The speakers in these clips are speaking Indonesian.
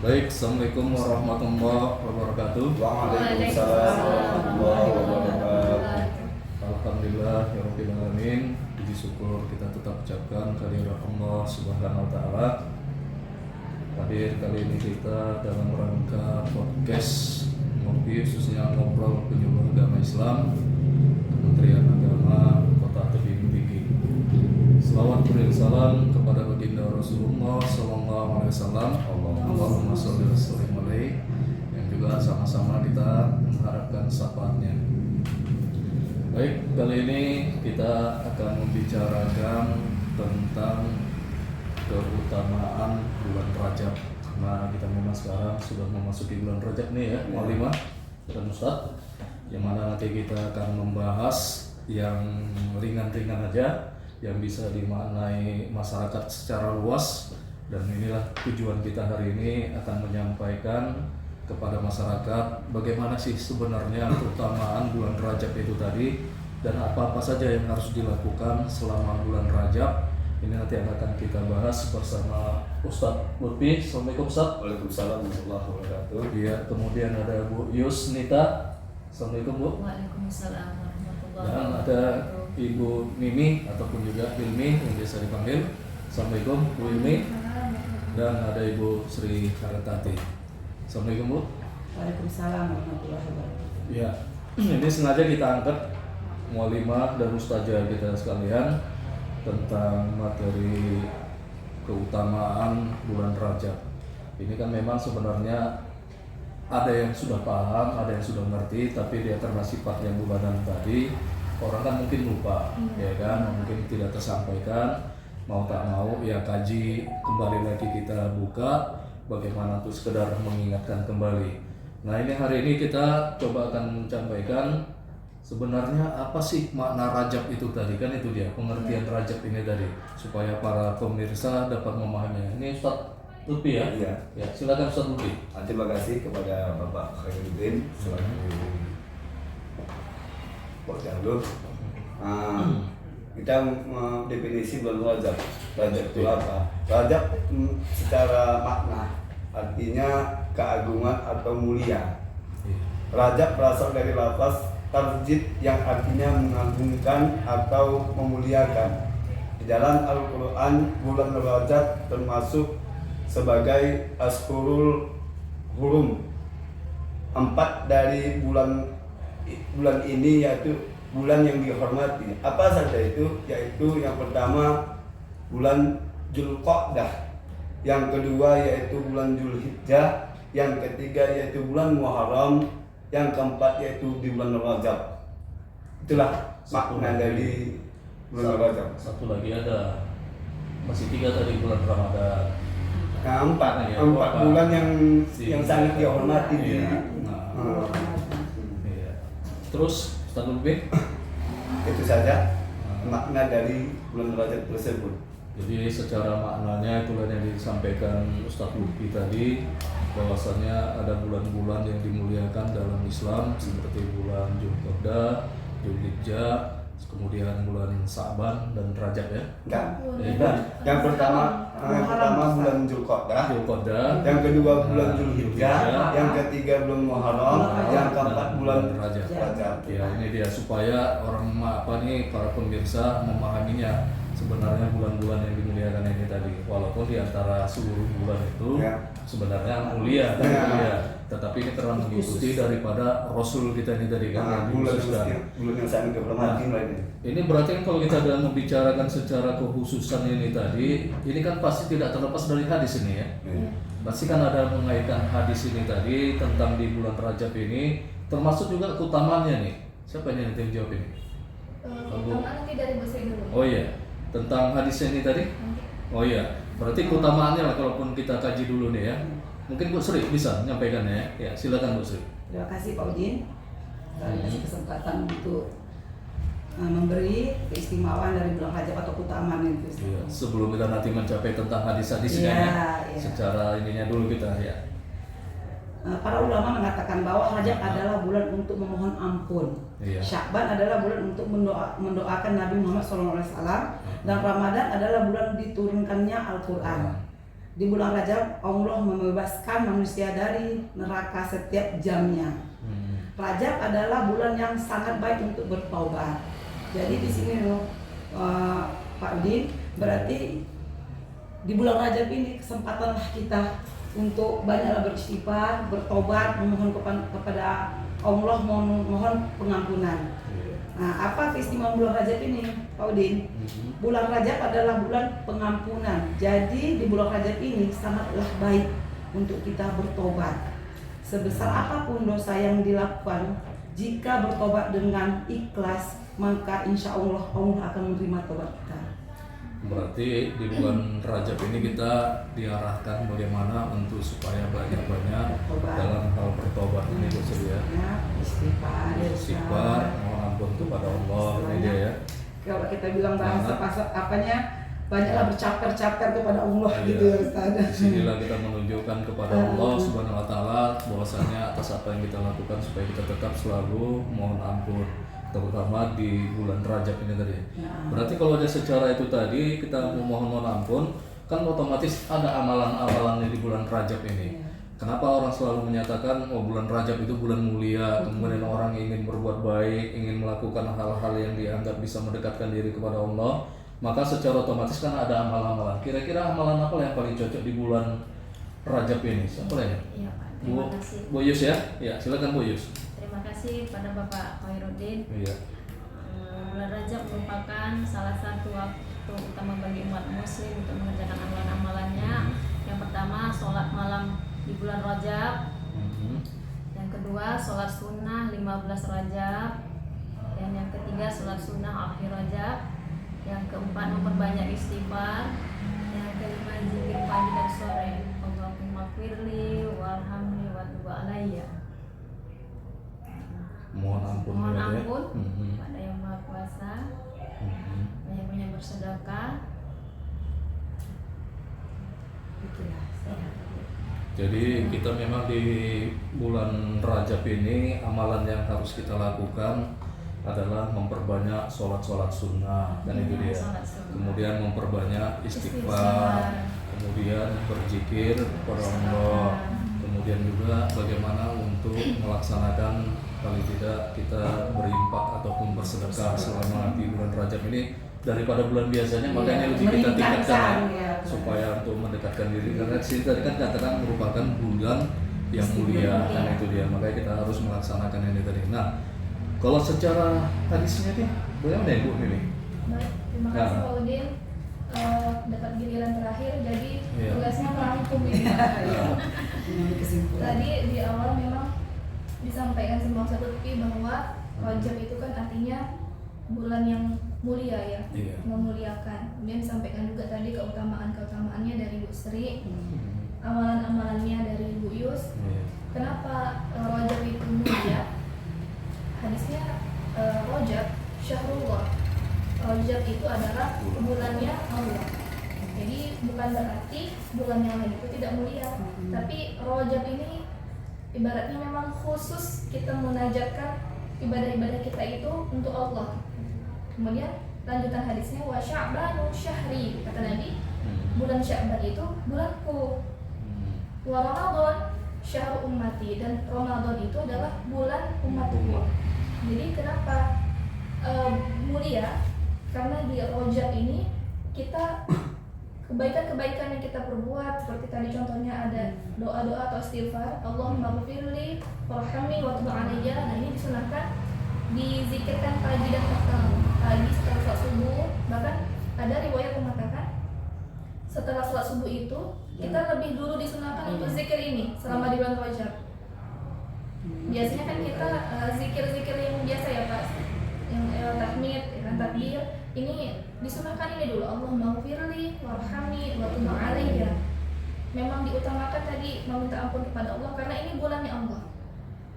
Baik, Assalamualaikum warahmatullahi wabarakatuh. Waalaikumsalam warahmatullahi wabarakatuh. Alhamdulillah, ya Rabbil Alamin. Puji syukur kita tetap ucapkan kehadirat Allah Subhanahu wa Ta'ala. Hadir kali ini kita dalam rangka podcast ngopi, khususnya ngobrol penyuluh agama Islam Kementerian Agama Kota Tebing Tinggi. Selawat salam kepada baginda Rasulullah Sallallahu Alaihi Wasallam. Allahumma sholli wa sallim alaihi, yang juga sama-sama kita mengharapkan syafaatnya. Baik, kali ini kita akan membicarakan tentang keutamaan bulan Rajab. Nah, kita memang sekarang sudah memasuki bulan Rajab nih ya, Mu'allimah dan Ustaz, yang mana nanti kita akan membahas yang ringan-ringan aja, yang bisa dimaknai masyarakat secara luas. Dan inilah tujuan kita hari ini, akan menyampaikan kepada masyarakat bagaimana sih sebenarnya keutamaan bulan Rajab itu tadi, dan apa-apa saja yang harus dilakukan selama bulan Rajab. Ini nanti akan kita bahas bersama Ustadz Lutfi. Assalamualaikum Ustadz. Waalaikumsalam warahmatullahi wabarakatuh. Iya, kemudian ada Bu Yusnita. Assalamualaikum Bu. Waalaikumsalam warahmatullahi Dan wabarakatuh. ada Ibu Mimi ataupun juga Hilmi yang biasa dipanggil. Assalamualaikum Bu Hilmi. Dan ada Ibu Sri Haritati. Assalamualaikum Bu. Waalaikumsalam warahmatullahi wabarakatuh. Ya, ini sengaja kita angkat mu'allimah dan ustazah kita sekalian tentang materi keutamaan bulan Rajab. Ini kan memang sebenarnya ada yang sudah paham, ada yang sudah ngerti, tapi dia karena sifat yang bulanan tadi, orang kan mungkin lupa, ya kan, mungkin tidak tersampaikan. Mau tak mau ya kaji kembali lagi, kita buka bagaimana tuh sekedar mengingatkan kembali. Nah, ini hari ini kita coba akan menyampaikan sebenarnya apa sih makna Rajab itu tadi, kan itu dia pengertian Rajab ini tadi, supaya para pemirsa dapat memahaminya. Ini Ustaz Lutfi ya? Iya. Ya, silakan Ustaz Lutfi. Terima kasih kepada Bapak Khairuddin selaku Pak Jalur. Kita definisi bulan Rajab. Rajab itu apa? Rajab secara makna artinya keagungan atau mulia. Rajab berasal dari lafaz tarjid yang artinya mengagungkan atau memuliakan. Di dalam Al-Quran, bulan Rajab termasuk sebagai Ashurul Hurum. 4 dari bulan ini yaitu bulan yang dihormati. Apa saja itu? Yaitu yang pertama bulan Dzulqa'dah, yang kedua yaitu bulan Dzulhijjah, yang ketiga yaitu bulan Muharram, yang keempat yaitu di bulan Rajab. Itulah makna dari bulan Rajab. Satu lagi ada, masih 3 tadi, bulan Ramadan. Nah, empat Ya, bulan yang sangat dihormati di. Iya. Iya. Terus Ustaz Lutfi, Itu saja makna dari bulan Rajab tersebut. jadi secara maknanya itulah yang disampaikan Ustaz Lutfi tadi, bahwasannya ada bulan-bulan yang dimuliakan dalam Islam seperti bulan Dzulqa'dah, Dzulhijjah, kemudian bulan Sa'ban dan Rajab ya. Yang pertama bulan Dzulqa'dah, yang kedua bulan Dzulhijjah, yang ketiga bulan Muharram, yang keempat bulan Rajab. Rajab. Ya, ini dia supaya orang para pemirsa memahaminya sebenarnya bulan-bulan yang dimuliakan ini tadi. Walaupun di antara seluruh bulan itu sebenarnya mulia, tetapi ini karena mengikuti daripada Rasul kita ini tadi kan, yang dikhususkan. Bulan yang sangat dihormati lagi. Ini berarti kan kalau kita sudah membicarakan secara kekhususan ini tadi, ini kan pasti tidak terlepas dari hadis ini ya. Pasti kan ada mengaitkan hadis ini tadi tentang di bulan Rajab ini, termasuk juga keutamaannya nih. Siapa yang nanti jawab ini? Nanti dari Bu Sri dulu. Oh iya, tentang hadis ini tadi. Oh iya, berarti keutamaannya lah kalaupun kita kaji dulu nih ya. Mungkin Bu Sri bisa menyampaikannya ya. Ya, silakan Bu Sri. Terima kasih Pak Udin kasih kesempatan untuk memberi keistimewaan dari bulan Rajab atau keutamaan itu. Iya, sebelum kita nanti mencapai tentang hadis-hadisnya ya, secara ininya dulu kita ya. Para ulama mengatakan bahwa Rajab adalah bulan untuk memohon ampun. Sya'ban adalah bulan untuk mendoakan Nabi Muhammad SAW, dan Ramadan adalah bulan diturunkannya Al-Quran. Di bulan Rajab Allah membebaskan manusia dari neraka setiap jamnya. Rajab adalah bulan yang sangat baik untuk bertaubat. Jadi di sini Pak Udin, berarti di bulan Rajab ini kesempatanlah kita untuk banyaklah beristighfar, bertobat, memohon kepada Allah, mohon pengampunan. Nah, apa keistimewaan bulan Rajab ini, Pak Udin? Bulan Rajab adalah bulan pengampunan. Jadi di bulan Rajab ini sangatlah baik untuk kita bertobat. Sebesar apapun dosa yang dilakukan, jika bertobat dengan ikhlas, maka insya Allah Allah akan menerima tobat kita. Berarti di bulan Rajab ini kita diarahkan bagaimana untuk supaya banyak-banyak dalam hal bertobat ini Bos ya. Istighfar, mohon ampun kepada Allah ini dia ya. Kalau kita bilang bahasa banyaklah bercaper-caper kepada Allah gitu ya Ustaz. Disinilah kita menunjukkan kepada Allah Subhanahu Wa Taala bahwasanya atas apa yang kita lakukan supaya kita tetap selalu mohon ampun, terutama di bulan Rajab ini tadi. Berarti kalau ada secara itu tadi kita mohon ampun, kan otomatis ada amalan-amalannya di bulan Rajab ini. Kenapa orang selalu menyatakan bulan Rajab itu bulan mulia, kemudian orang ingin berbuat baik, ingin melakukan hal-hal yang dianggap bisa mendekatkan diri kepada Allah, maka secara otomatis kan ada amalan-amalan. Kira-kira amalan apa yang paling cocok di bulan Rajab ini? Siapa ya? Iya Pak, terima kasih. Bu Yus ya? Ya, silakan Bu Yus. Terima kasih pada Bapak Khairuddin. Iya. Bulan Rajab merupakan salah satu waktu utama bagi umat muslim untuk mengerjakan amalan-amalannya. Yang pertama, sholat malam di bulan Rajab. Yang kedua, sholat sunnah 15 Rajab. Dan yang ketiga, sholat sunnah akhir Rajab. Yang keempat, memperbanyak istighfar. Yang kelima, zikir pagi dan sore. Allahumma firli warhamni wa tub alayya. Mohon ampun pada Yang Maha Kuasa. Banyak-banyak bersedekah. Jadi kita memang di bulan Rajab ini amalan yang harus kita lakukan adalah memperbanyak sholat-sholat sunnah, dan itu dia. Kemudian memperbanyak istighfar, kemudian berzikir kepada Allah, kemudian juga bagaimana untuk melaksanakan paling tidak kita berinfak ataupun bersedekah selama di bulan Rajab ini daripada bulan biasanya, makanya lebih kita tingkatkan supaya untuk mendekatkan diri, karena sini tadi kan katakan merupakan bulan yang mulia, kan itu dia, makanya kita harus melaksanakan ini tadi. Nah, kalau secara hadisnya nih, bagaimana ya Bu ini? Baik, terima kasih Pak Udin. Dapat giliran terakhir, jadi tugasnya merangkum ini. Tadi di awal memang disampaikan semua satu bahwa Rajab itu kan artinya bulan yang mulia ya, memuliakan. Kemudian disampaikan juga tadi keutamaan-keutamaannya dari Bu Sri, amalan-amalannya dari Bu Yus. Kenapa Rajab itu mulia? Hadisnya Rajab Syahrullah. Rajab itu adalah bulannya Allah. Jadi bukan berarti bulan yang lain itu tidak mulia, tapi Rajab ini ibaratnya memang khusus kita munajatkan ibadah-ibadah kita itu untuk Allah. Kemudian lanjutan hadisnya wa sya'banu syahri, kata Nabi, bulan Sya'ban itu bulanku. Wa Ramadan syahrul ummati, dan Ramadan itu adalah bulan umatku. Jadi kenapa mulia? Karena di Rajab ini kita kebaikan-kebaikan yang kita perbuat, seperti tadi contohnya ada doa-doa atau istighfar, Allahumma ghfirli warhamni wa tub alayya. Nah, ini disunahkan dizikirkan pagi dan petang, pagi setelah sholat subuh. Bahkan ada riwayat yang mengatakan setelah sholat subuh itu kita lebih dulu disunahkan untuk zikir ini selama di bulan Rajab. Biasanya kan kita zikir-zikir yang biasa ya Pak, yang tahmid, takbir, ini disunahkan ini dulu, Allahumma ghfirli warhamni wa tub alayya. Memang diutamakan tadi meminta ampun kepada Allah karena ini bulannya Allah.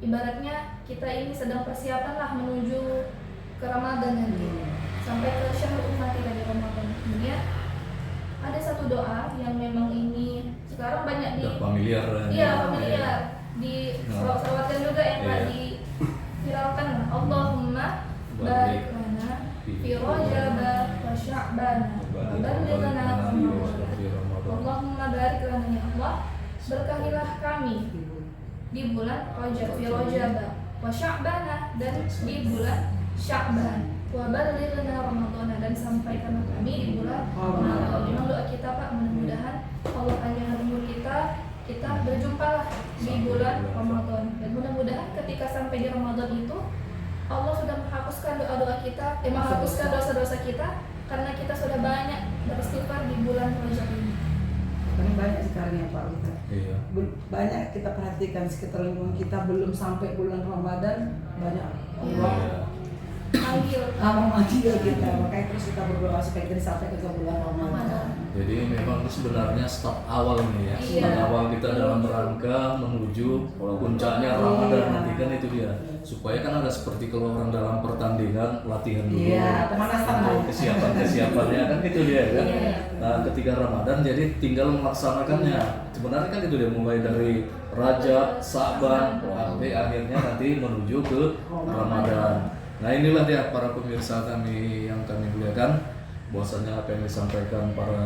Ibaratnya kita ini sedang persiapan lah menuju ke Ramadan nanti, sampai ke syahrul ummati dari Ramadan. Kemudian ada satu doa yang memang ini sekarang banyak di familiar. Iya, familiar. Di selawatkan juga yang di viralkan, Allahumma barik lana fi Rajab wa Sya'ban Allahumma barik lana ya Allah, berkahilah kami di bulan Rajab fi Rajab wa Sya'ban, dan di bulan Sya'ban, wa balighna Ramadan, dan sampaikanlah kami di bulan Ramadan. Memang doa kita Pak, mudah-mudahan Allah panjangkan umur kita berjumpalah di bulan Ramadan, dan mudah-mudahan ketika sampai di Ramadan itu Allah sudah menghapuskan doa-doa kita, menghapuskan dosa-dosa kita, karena kita sudah banyak beristighfar di bulan Rajab ini. Kan banyak sekarang ya Pak kita. Iya. Banyak kita perhatikan sekitar lingkungan kita belum sampai bulan Ramadan, banyak Iya. memanggil kita, makanya terus kita berdoa supaya kita sampai ke bulan Ramadan. Jadi memang sebenarnya start awal nih ya, Iya. start awal kita dalam rangka menuju puncaknya Ramadan Iya. nanti kan itu dia. Supaya kan ada seperti kalau orang dalam pertandingan latihan dulu, Iya, pemanasan untuk lah. kesiapannya kan itu dia kan. Iya. Nah ketika Ramadan jadi tinggal melaksanakannya. Sebenarnya kan itu dia mulai dari Rajab, Sa'ban, sampai akhirnya nanti menuju ke Ramadan. Nah inilah dia para pemirsa kami yang kami muliakan, bahwasanya apa yang disampaikan para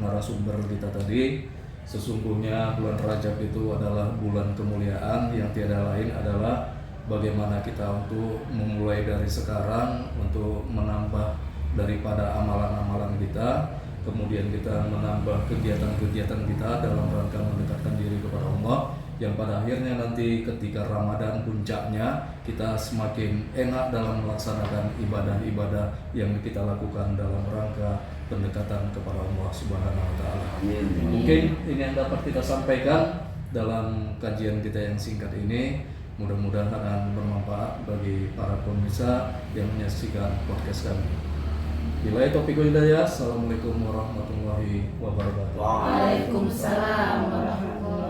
narasumber kita tadi, sesungguhnya bulan Rajab itu adalah bulan kemuliaan yang tiada lain adalah bagaimana kita untuk memulai dari sekarang untuk menambah daripada amalan-amalan kita, kemudian kita menambah kegiatan-kegiatan kita dalam rangka mendekatkan diri kepada Allah, yang pada akhirnya nanti ketika Ramadan puncaknya kita semakin enak dalam melaksanakan ibadah-ibadah yang kita lakukan dalam rangka pendekatan kepada Allah Subhanahu wa taala. Mungkin ini yang dapat kita sampaikan dalam kajian kita yang singkat ini. Mudah-mudahan bermanfaat bagi para pemirsa yang menyaksikan podcast kami. Billahi taufiq wal hidayah. Assalamualaikum warahmatullahi wabarakatuh. Waalaikumsalam warahmatullahi wabarakatuh.